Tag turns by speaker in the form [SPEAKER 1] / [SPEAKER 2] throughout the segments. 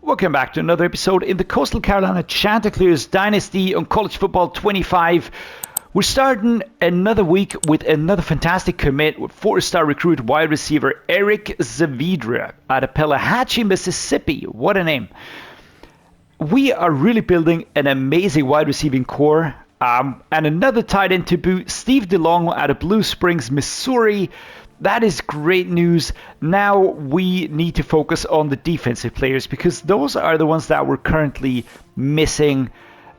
[SPEAKER 1] Welcome back to another episode in the Coastal Carolina Chanticleers Dynasty on College Football 25. We're starting another week with another fantastic commit with 4-star recruit wide receiver Eric Zavidra out of Pelahatchie, Mississippi. What a name. We are really building an amazing wide receiving core. And another tight end to boot, Steve DeLong out of Blue Springs, Missouri. That is great news. Now we need to focus on the defensive players because those are the ones that we're currently missing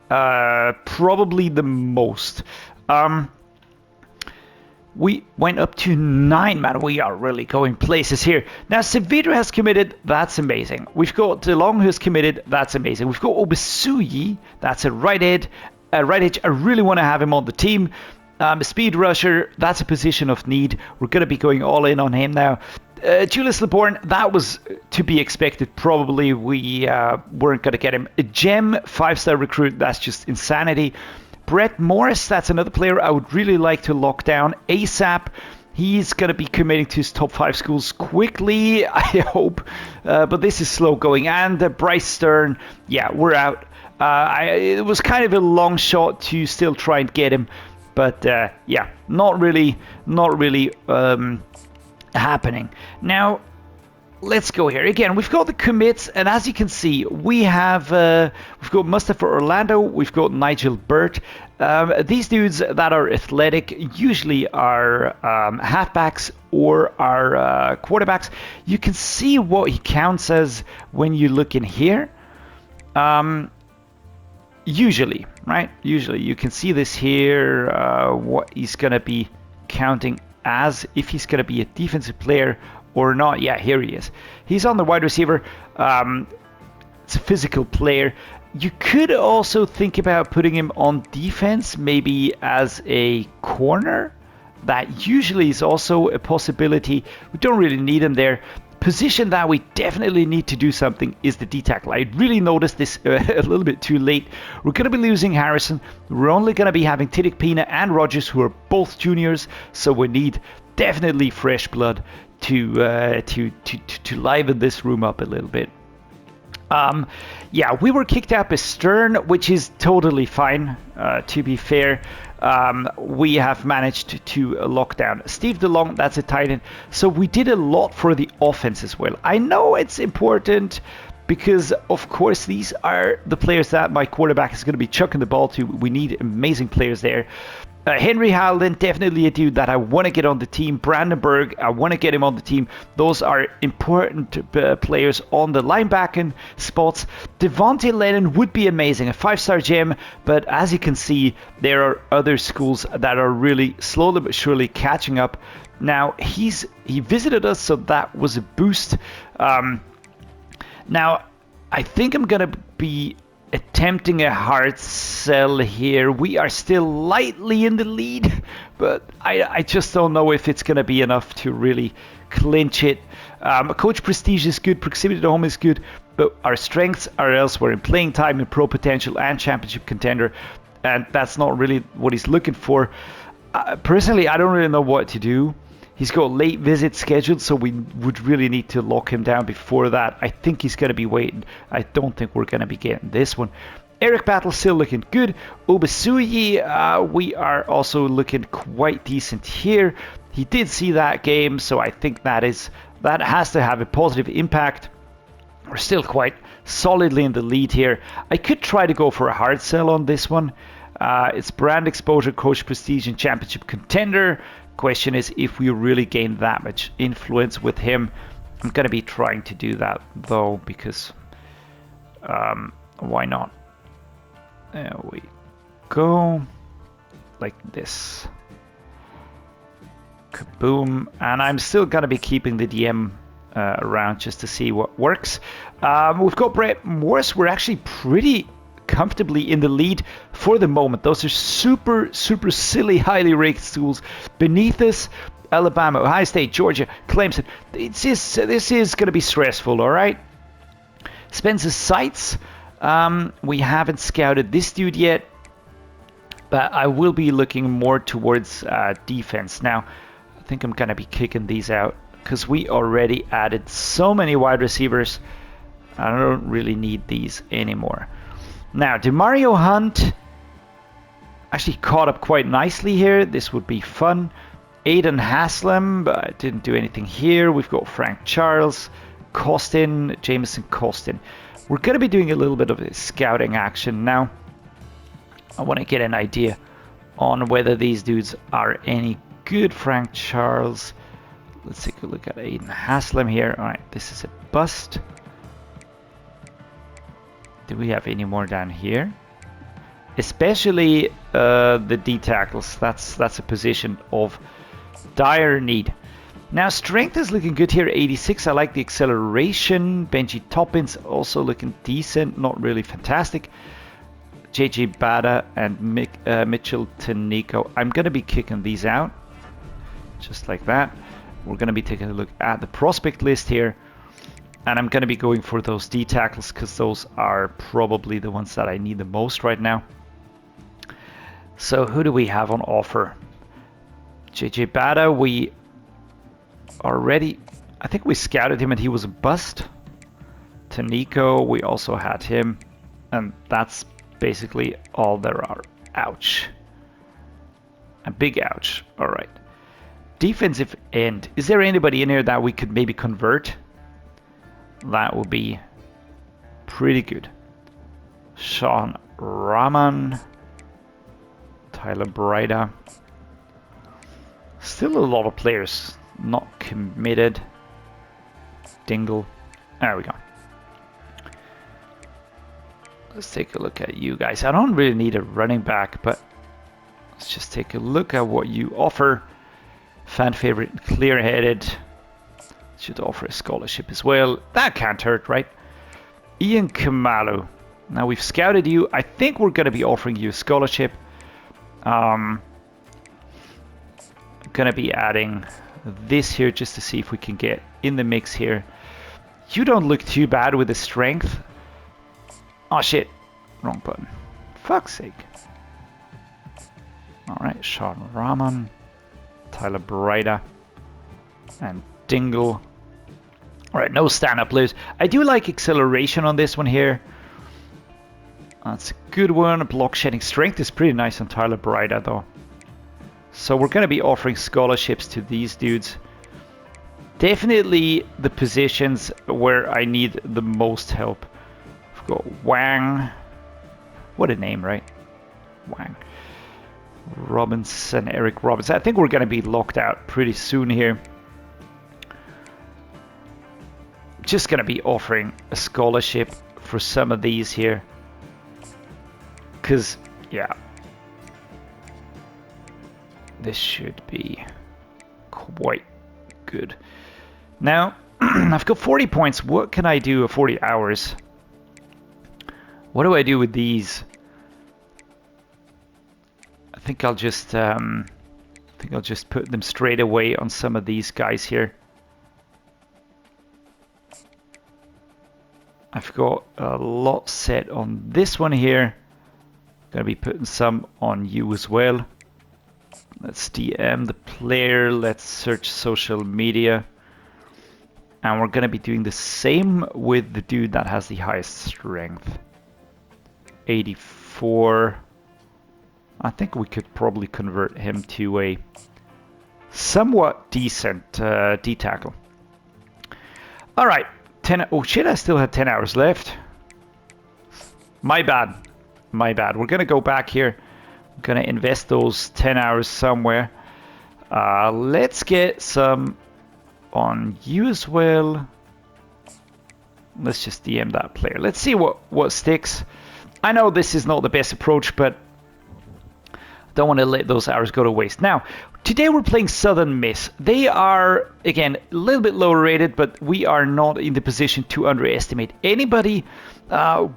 [SPEAKER 1] probably the most. We went up to 9, man. We are really going places here. Now, Zavidra has committed. That's amazing. We've got DeLong who has committed. That's amazing. We've got Obisuyi. That's a right edge. I really want to have him on the team. Speed rusher, that's a position of need. We're going to be going all in on him now. Julius LeBourne, that was to be expected. Probably we weren't going to get him. A gem 5-star recruit, that's just insanity. Brett Morris, that's another player I would really like to lock down ASAP. He's going to be committing to his top 5 schools quickly, I hope. But this is slow going. And Bryce Stern, yeah, we're out. It was kind of a long shot to still try and get him. But yeah, not really happening. Now, let's go here. Again, we've got the commits, and as you can see, we've got Mustafa Orlando, we've got Nigel Burt. These dudes that are athletic usually are halfbacks or are quarterbacks. You can see what he counts as when you look in here. Usually, right? Usually, you can see this here, what he's going to be counting as, if he's going to be a defensive player or not. Yeah, here he is. He's on the wide receiver. It's a physical player. You could also think about putting him on defense, maybe as a corner. That usually is also a possibility. We don't really need him there. Position that we definitely need to do something is the D-tackle. I really noticed this a little bit too late. We're going to be losing Harrison. We're only going to be having Tiddick Pina and Rogers, who are both juniors, so we need definitely fresh blood to liven this room up a little bit. Yeah, we were kicked out by Stern, which is totally fine, to be fair. We have managed to lock down Steve DeLong, that's a tight end. So we did a lot for the offense as well. I know it's important because, of course, these are the players that my quarterback is going to be chucking the ball to. We need amazing players there. Henry Howland, definitely a dude that I want to get on the team. Brandenburg, I want to get him on the team. Those are important players on the linebacking spots. Devontae Lennon would be amazing, a 5-star gem, but as you can see, there are other schools that are really slowly but surely catching up. Now, he visited us, so that was a boost. Now, I think I'm going to be attempting a hard sell here. We are still lightly in the lead, but I just don't know if it's going to be enough to really clinch it. Coach prestige is good, proximity to home is good, but our strengths are elsewhere in playing time and pro potential and championship contender, and that's not really what he's looking for. Personally, I don't really know what to do. He's got late visits scheduled, so we would really need to lock him down before that. I think he's going to be waiting. I don't think we're going to be getting this one. Eric Battle still looking good. Obisuyi, we are also looking quite decent here. He did see that game, so I think that has to have a positive impact. We're still quite solidly in the lead here. I could try to go for a hard sell on this one. It's brand exposure, coach prestige, and championship contender. Question is if we really gain that much influence with him. I'm going to be trying to do that though, because why not? There we go, like this. Kaboom. And I'm still going to be keeping the DM around just to see what works. We've got Brett Morris. We're actually pretty comfortably in the lead for the moment. Those are super silly, highly ranked schools beneath us. Alabama, Ohio State, Georgia, Clemson. This is going to be stressful, all right? Spencer Seitz. We haven't scouted this dude yet, but I will be looking more towards defense. Now, I think I'm going to be kicking these out because we already added so many wide receivers. I don't really need these anymore. Now, Mario Hunt actually caught up quite nicely here. This would be fun. Aiden Haslam, but I didn't do anything here. We've got Frank Charles, Costin, Jameson Costin. We're going to be doing a little bit of scouting action now. I want to get an idea on whether these dudes are any good. Frank Charles. Let's take a look at Aiden Haslam here. All right, this is a bust. Do we have any more down here? Especially the D tackles. That's a position of dire need. Now strength is looking good here, 86. I like the acceleration. Benji Toppins also looking decent, not really fantastic. JJ Bada and Mitchell Tanico. I'm going to be kicking these out. Just like that. We're going to be taking a look at the prospect list here. And I'm going to be going for those D tackles because those are probably the ones that I need the most right now. So who do we have on offer? JJ Bada, we already, I think we scouted him and he was a bust. Tanico, we also had him. And that's basically all there are. Ouch. A big ouch. All right. Defensive end. Is there anybody in here that we could maybe convert? That would be pretty good. Sean Rahman. Tyler Brida. Still a lot of players not committed. Dingle. There we go. Let's take a look at you guys. I don't really need a running back, but let's just take a look at what you offer. Fan favorite, clear-headed. Should offer a scholarship as well. That can't hurt, right? Ian Kamalu. Now we've scouted you. I think we're going to be offering you a scholarship. Going to be adding this here just to see if we can get in the mix here. You don't look too bad with the strength. Oh shit, wrong button. Fuck's sake. Alright, Sean Rahman, Tyler Brida, and Dingle. Alright, no stand-up players. I do like acceleration on this one here. That's a good one. Block shedding strength is pretty nice on Tyler Brida though. So we're going to be offering scholarships to these dudes. Definitely the positions where I need the most help. We've got Wang. What a name, right? Wang. Robinson, Eric Robinson. I think we're going to be locked out pretty soon here. Just going to be offering a scholarship for some of these here. Because, yeah. This should be quite good. Now, I've got 40 points. What can I do at 40 hours? What do I do with these? I think I'll just put them straight away on some of these guys here. I've got a lot set on this one here. Gonna be putting some on you as well. Let's DM the player. Let's search social media. And we're gonna be doing the same with the dude that has the highest strength. 84. I think we could probably convert him to a somewhat decent D-tackle. Alright. 10. Oh shit, I still had 10 hours left. My bad. My bad. We're gonna go back here. I'm gonna invest those 10 hours somewhere. Let's get some on you as well. Let's just DM that player. Let's see what sticks. I know this is not the best approach, but I don't want to let those hours go to waste. Now, today we're playing Southern Miss. They are, again, a little bit lower rated, but we are not in the position to underestimate anybody.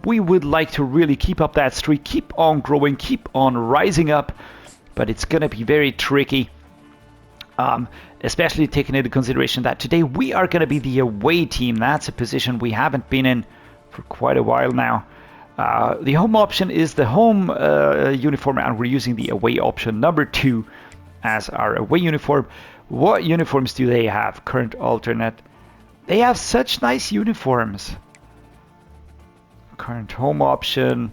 [SPEAKER 1] We would like to really keep up that streak, keep on growing, keep on rising up, but it's going to be very tricky, especially taking into consideration that today we are going to be the away team. That's a position we haven't been in for quite a while now. The home option is the home uniform, and we're using the away option number 2 as our away uniform. What uniforms do they have? Current alternate. They have such nice uniforms. Current home option.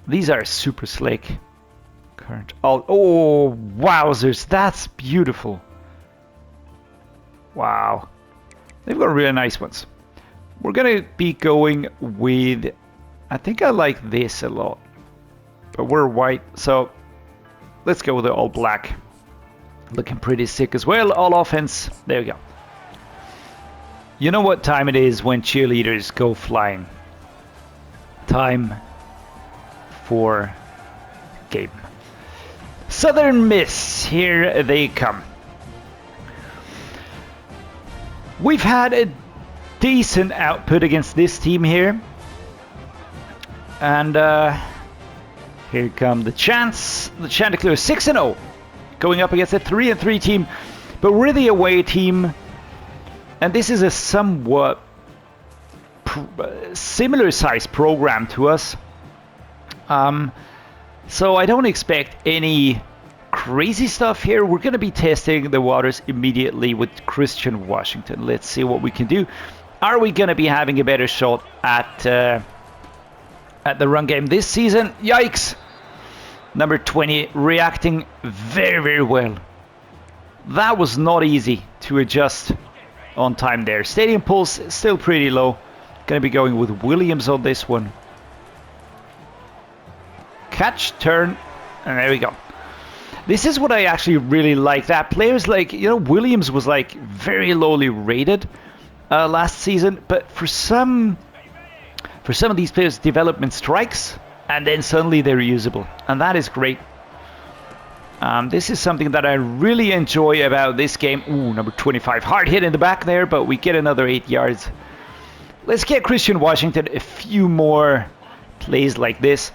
[SPEAKER 1] These are super slick. Current alt. Oh, wowzers. That's beautiful. Wow. They've got really nice ones. We're going to be going with... I think I like this a lot. But we're white, so let's go with the all black. Looking pretty sick as well. All offense. There we go. You know what time it is when cheerleaders go flying? Time for game. Southern Miss, here they come. We've had a decent output against this team here. And here come the Chanticleers 6-0. Going up against a 3-3 team. But we're the away team. And this is a somewhat similar size program to us. So I don't expect any crazy stuff here. We're going to be testing the waters immediately with Christian Washington. Let's see what we can do. Are we going to be having a better shot at the run game this season? Yikes! Number 20 reacting very, very well. That was not easy to adjust on time there. Stadium pulse still pretty low. Going to be going with Williams on this one. Catch, turn, and there we go. This is what I actually really like. That players like, you know, Williams was like very lowly rated last season, but for some of these players, development strikes, and then suddenly they're usable, and that is great. This is something that I really enjoy about this game. Ooh, number 25, hard hit in the back there, but we get another 8 yards. Let's get Christian Washington a few more plays like this.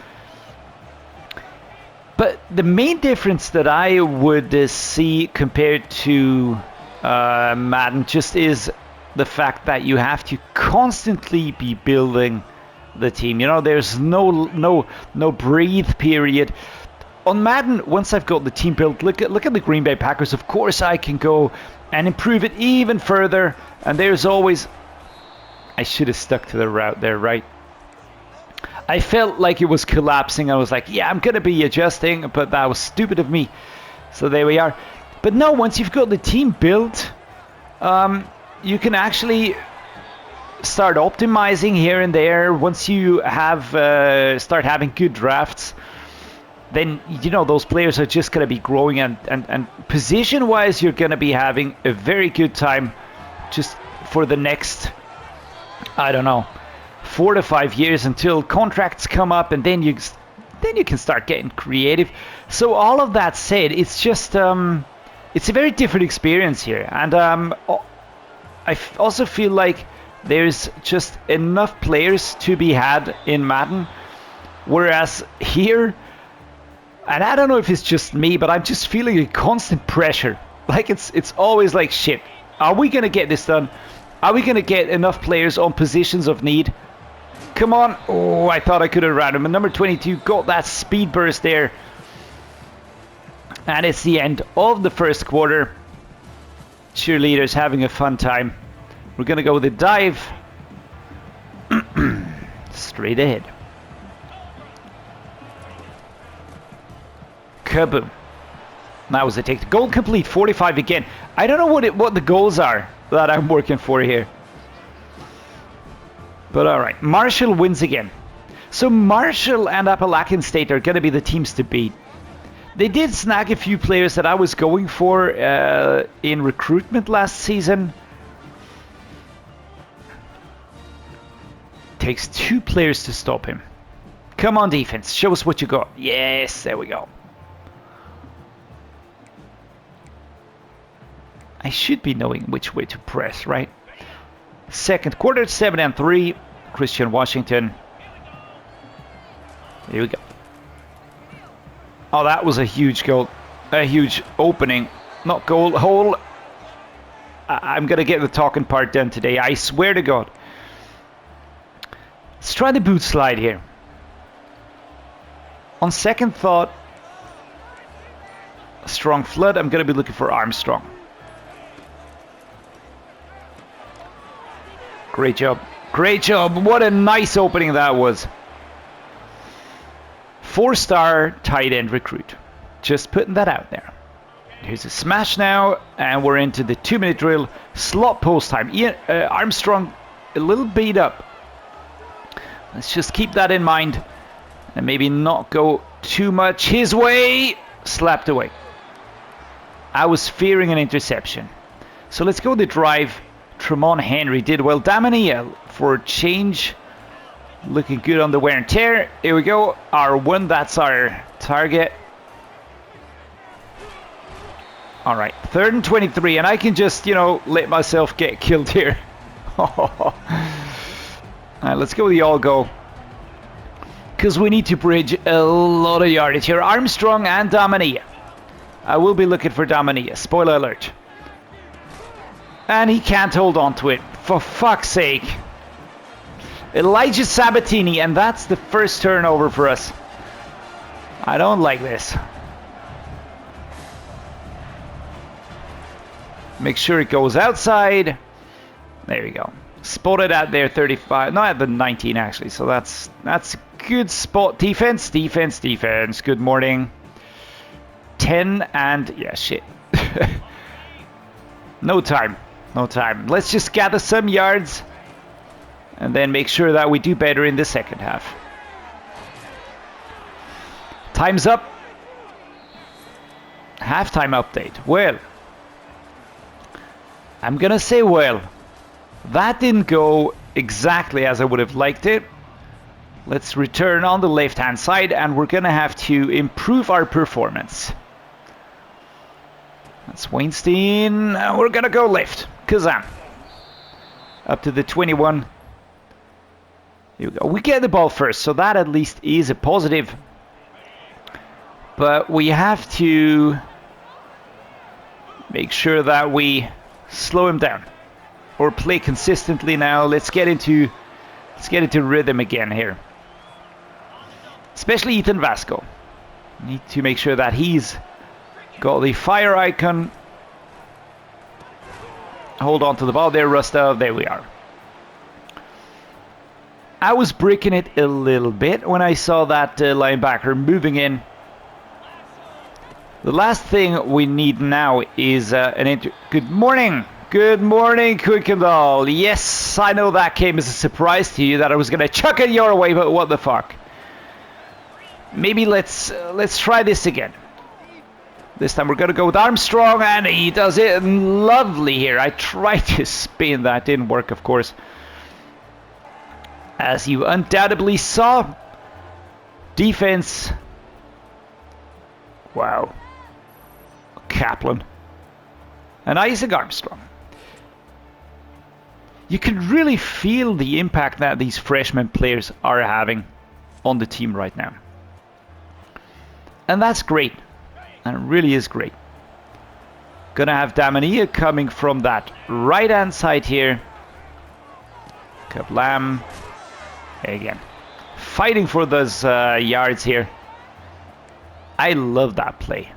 [SPEAKER 1] But the main difference that I would see compared to Madden just is the fact that you have to constantly be building the team. You know, there's no breathe period. On Madden, once I've got the team built, look at the Green Bay Packers. Of course, I can go and improve it even further. And there's always... I should have stuck to the route there, right? I felt like it was collapsing. I was like, yeah, I'm going to be adjusting, but that was stupid of me. So there we are. But no, once you've got the team built, you can actually start optimizing here and there. Once you have start having good drafts, then, you know, those players are just going to be growing. And position-wise, you're going to be having a very good time just for the next, I don't know, 4 to 5 years until contracts come up, and then you can start getting creative. So all of that said, it's just it's a very different experience here, and I also feel like there's just enough players to be had in Madden, whereas here, and I don't know if it's just me, but I'm just feeling a constant pressure. Like it's always like, shit, are we gonna get this done? Are we gonna get enough players on positions of need? Come on. Oh, I thought I could have ran him. And number 22 got that speed burst there. And it's the end of the first quarter. Cheerleaders having a fun time. We're going to go with a dive. Straight ahead. Kaboom. That was a take. Goal complete. 45 again. I don't know what the goals are that I'm working for here. But all right, Marshall wins again. So Marshall and Appalachian State are going to be the teams to beat. They did snag a few players that I was going for in recruitment last season. Takes 2 players to stop him. Come on, defense. Show us what you got. Yes, there we go. I should be knowing which way to press, right? Second quarter, 7-3. Christian Washington. Here we go. Oh, that was a huge goal. A huge opening. Not goal, hole. I'm going to get the talking part done today. I swear to God. Let's try the boot slide here. On second thought, strong flood. I'm going to be looking for Armstrong. Great job. Great job. What a nice opening that was. 4-star tight end recruit. Just putting that out there. Here's a smash now, and we're into the 2-minute drill. Slot post time. Armstrong a little beat up. Let's just keep that in mind and maybe not go too much his way. Slapped away. I was fearing an interception. So let's go the drive. Tremont Henry did well. Damania for a change. Looking good on the wear and tear. Here we go. R1, that's our target. All right, 3rd and 23, and I can just, let myself get killed here. All right, let's go with the all go. Because we need to bridge a lot of yardage here. Armstrong and Damania. I will be looking for Damania. Spoiler alert. And he can't hold on to it. For fuck's sake. Elijah Sabatini, and that's the first turnover for us. I don't like this. Make sure it goes outside. There we go. Spotted at their 35. No, at the 19 actually. So that's good spot. Defense. Good morning. 10 and yeah, shit. No time. Let's just gather some yards and then make sure that we do better in the second half. Time's up. Halftime update. Well, I'm gonna say, that didn't go exactly as I would have liked it. Let's return on the left-hand side, and we're gonna have to improve our performance. That's Weinstein. We're gonna go left. Kazam. Up to the 21. Here we go. We get the ball first, so that at least is a positive. But we have to make sure that we slow him down or play consistently now. Let's get into rhythm again here. Especially Ethan Vasko. Need to make sure that he's got the fire icon. Hold on to the ball there, Rusta. There we are. I was bricking it a little bit when I saw that linebacker moving in. The last thing we need now is Good morning! Good morning, Kuykendall. Yes, I know that came as a surprise to you that I was going to chuck it your way, but what the fuck. Maybe let's try this again. This time we're going to go with Armstrong, and he does it lovely here. I tried to spin that, didn't work, of course. As you undoubtedly saw, defense. Wow. Kaplan. And Isaac Armstrong. You can really feel the impact that these freshman players are having on the team right now. And that's great. And it really is great. Gonna have Damania coming from that right hand side here. Kablam. Again. Fighting for those yards here. I love that play.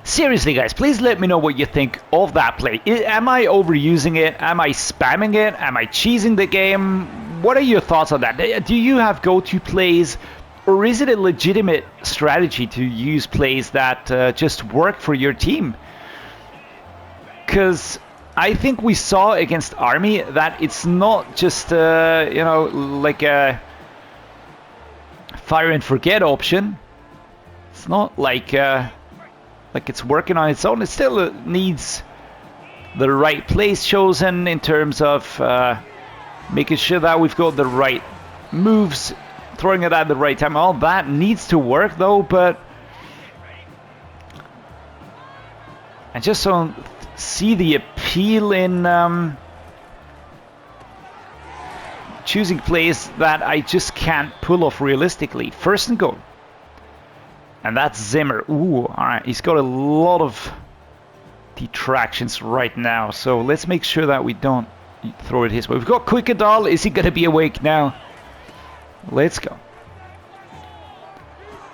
[SPEAKER 1] Seriously, guys, please let me know what you think of that play. Am I overusing it? Am I spamming it? Am I cheesing the game? What are your thoughts on that? Do you have go-to plays? Or is it a legitimate strategy to use plays that just work for your team? Because I think we saw against Army that it's not just, like a fire and forget option. It's not like it's working on its own. It still needs the right place chosen in terms of making sure that we've got the right moves, throwing it at the right time. All that needs to work though, but I just don't see the appeal in choosing plays that I just can't pull off realistically. 1st and goal. And that's Zimmer. Ooh, alright. He's got a lot of detractions right now. So let's make sure that we don't throw it his way. We've got Kuykendall. Is he going to be awake now? Let's go.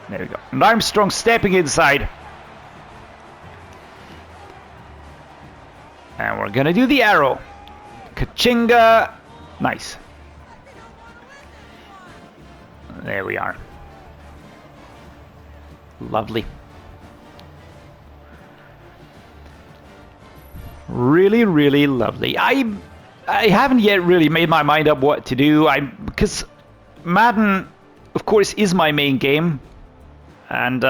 [SPEAKER 1] There we go. And Armstrong stepping inside. And we're going to do the arrow. Kachinga. Nice. There we are. Lovely. Really, really lovely. I haven't yet really made my mind up what to do. Because Madden, of course, is my main game, and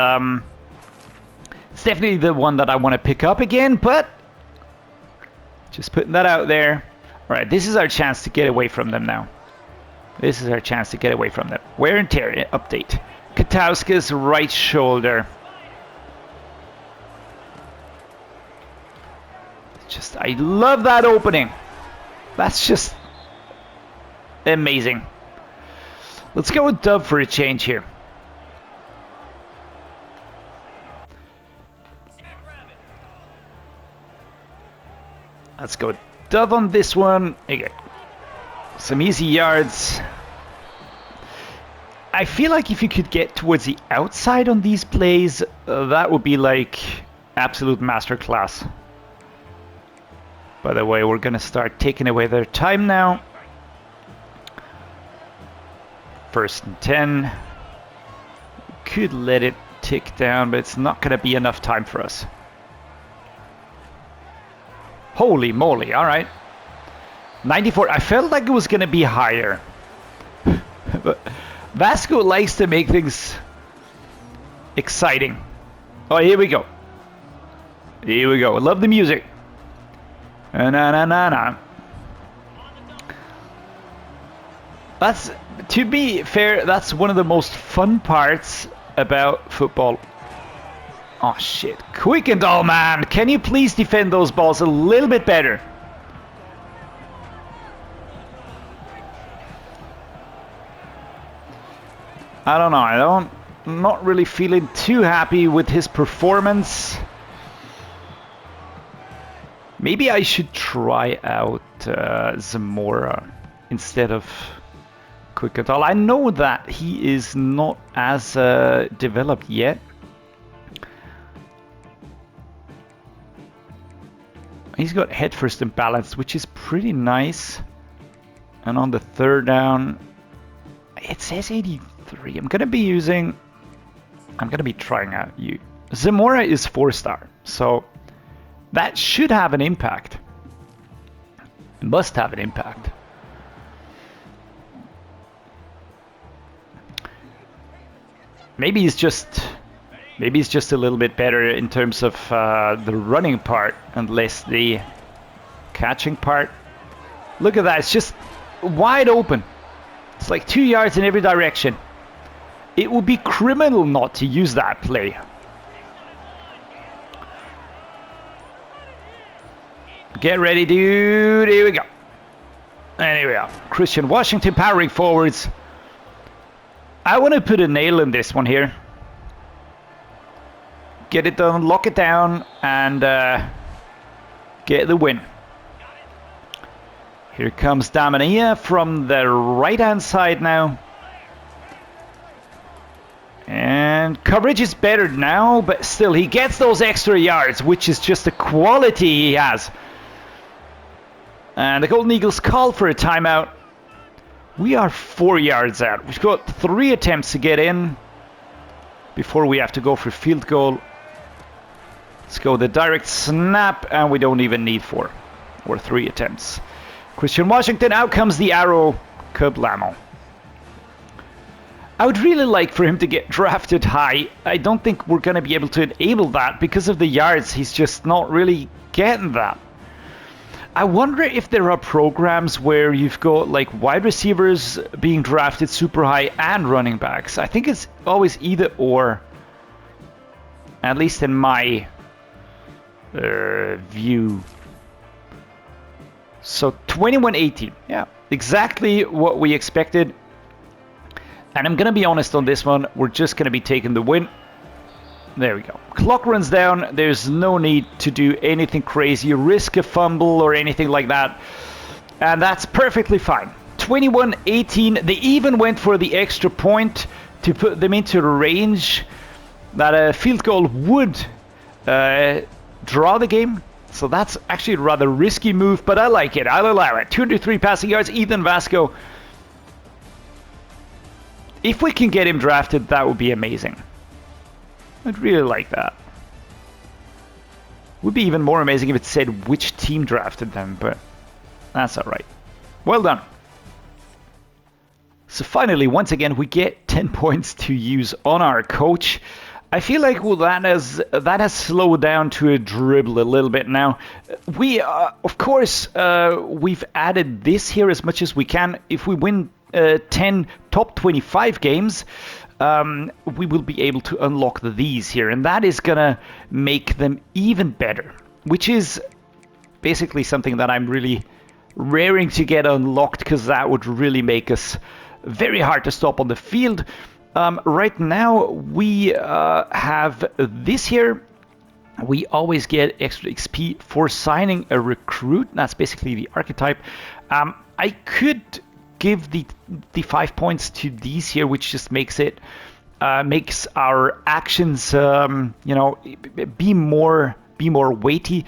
[SPEAKER 1] it's definitely the one that I want to pick up again. But just putting that out there. All right, this is our chance to get away from them now. This is our chance to get away from them. Wear and tear update. Katowska's right shoulder. Just, I love that opening. That's just amazing. Let's go with Dove for a change here. Let's go Dove on this one. Okay. Some easy yards. I feel like if you could get towards the outside on these plays, that would be like absolute masterclass. By the way, we're going to start taking away their time now. 1st and 10. Could let it tick down, but it's not going to be enough time for us. Holy moly, all right. 94. I felt like it was going to be higher. But Vasko likes to make things exciting. Oh, here we go. Here we go. I love the music. Na na na na. That's, to be fair, that's one of the most fun parts about football. Oh shit. Quickendall, man. Can you please defend those balls a little bit better? I don't know. I'm not really feeling too happy with his performance. Maybe I should try out Zamora instead of Quickendall. I know that he is not as developed yet. He's got head first and balance, which is pretty nice. And on the 3rd down, it says 83. I'm going to be trying out you. Zamora is 4-star, so that should have an impact. It must have an impact. Maybe he's just a little bit better in terms of the running part and less the catching part. Look at that, it's just wide open. It's like 2 yards in every direction. It would be criminal not to use that play. Get ready, dude. Here we go. And here we are. Christian Washington powering forwards. I want to put a nail in this one here. Get it done, lock it down, and get the win. Here comes Damania from the right-hand side now. And coverage is better now, but still he gets those extra yards, which is just a quality he has. And the Golden Eagles call for a timeout. We are 4 yards out. We've got 3 attempts to get in before we have to go for field goal. Let's go the direct snap, and we don't even need 4 or 3 attempts. Christian Washington, out comes the arrow. Kablamo. I would really like for him to get drafted high. I don't think we're going to be able to enable that because of the yards. He's just not really getting that. I wonder if there are programs where you've got like wide receivers being drafted super high and running backs. I think it's always either or, at least in my view. So 21-18, yeah, exactly what we expected. And I'm gonna be honest on this one, we're just gonna be taking the win. There we go. Clock runs down. There's no need to do anything crazy, risk a fumble or anything like that. And that's perfectly fine. 21-18. They even went for the extra point to put them into range that a field goal would draw the game. So that's actually a rather risky move, but I like it. I'll allow it. 203 passing yards. Ethan Vasko If we can get him drafted, that would be amazing. I'd really like that. Would be even more amazing if it said which team drafted them, but that's alright. Well done. So finally, once again, we get 10 points to use on our coach. I feel like that has slowed down to a dribble a little bit now. We, of course, we've added this here as much as we can. If we win 10 top 25 games, we will be able to unlock these here, and that is gonna make them even better, which is basically something that I'm really raring to get unlocked, because that would really make us very hard to stop on the field. Right now we have this here. We always get extra XP for signing a recruit. That's basically the archetype. I could give the 5 points to these here, which just makes it makes our actions you know, be more weighty.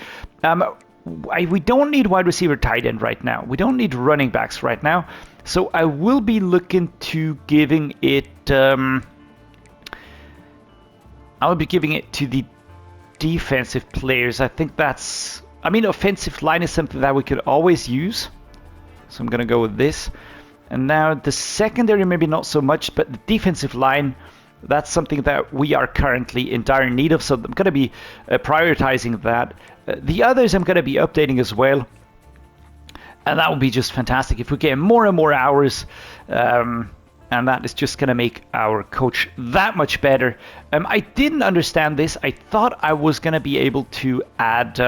[SPEAKER 1] We don't need wide receiver, tight end right now. We don't need running backs right now. So I will be looking to giving it. I will be giving it to the defensive players. I think that's. I mean, offensive line is something that we could always use. So I'm gonna go with this. And now the secondary, maybe not so much, but the defensive line, that's something that we are currently in dire need of. So I'm gonna be prioritizing that. The others I'm gonna be updating as well. And that would be just fantastic if we get more and more hours, and that is just going to make our coach that much better. I didn't understand this. I thought I was going to be able to add,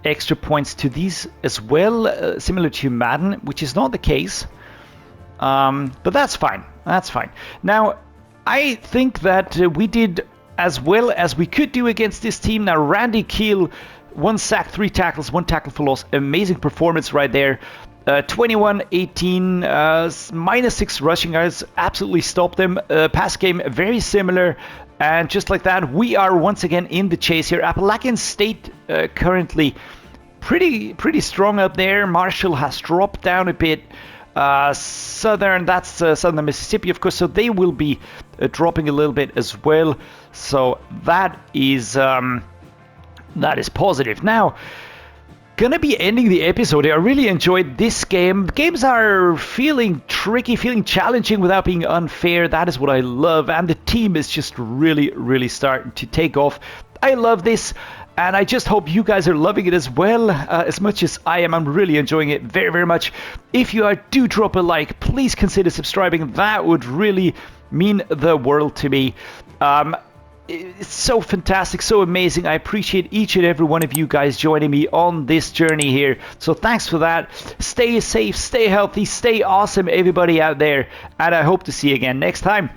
[SPEAKER 1] extra points to these as well, similar to Madden, which is not the case. But that's fine. That's fine. Now, I think that we did as well as we could do against this team. Now, Randy Keel, 1 sack, 3 tackles, 1 tackle for loss. Amazing performance right there. 21-18, -6 rushing yards. Absolutely stopped them. Pass game, very similar. And just like that, we are once again in the chase here. Appalachian State currently pretty strong up there. Marshall has dropped down a bit. Southern, that's Southern Mississippi, of course, so they will be dropping a little bit as well. So that is positive. Now, gonna be ending the episode here. I really enjoyed this game. Games are feeling tricky, feeling challenging without being unfair. That is what I love, and the team is just really starting to take off. I love this. And I just hope you guys are loving it as well, as much as I am. I'm really enjoying it very much. If you do drop a like, please consider subscribing. That would really mean the world to me. It's so fantastic, so amazing. I appreciate each and every one of you guys joining me on this journey here. So thanks for that. Stay safe, stay healthy, stay awesome, everybody out there. And I hope to see you again next time.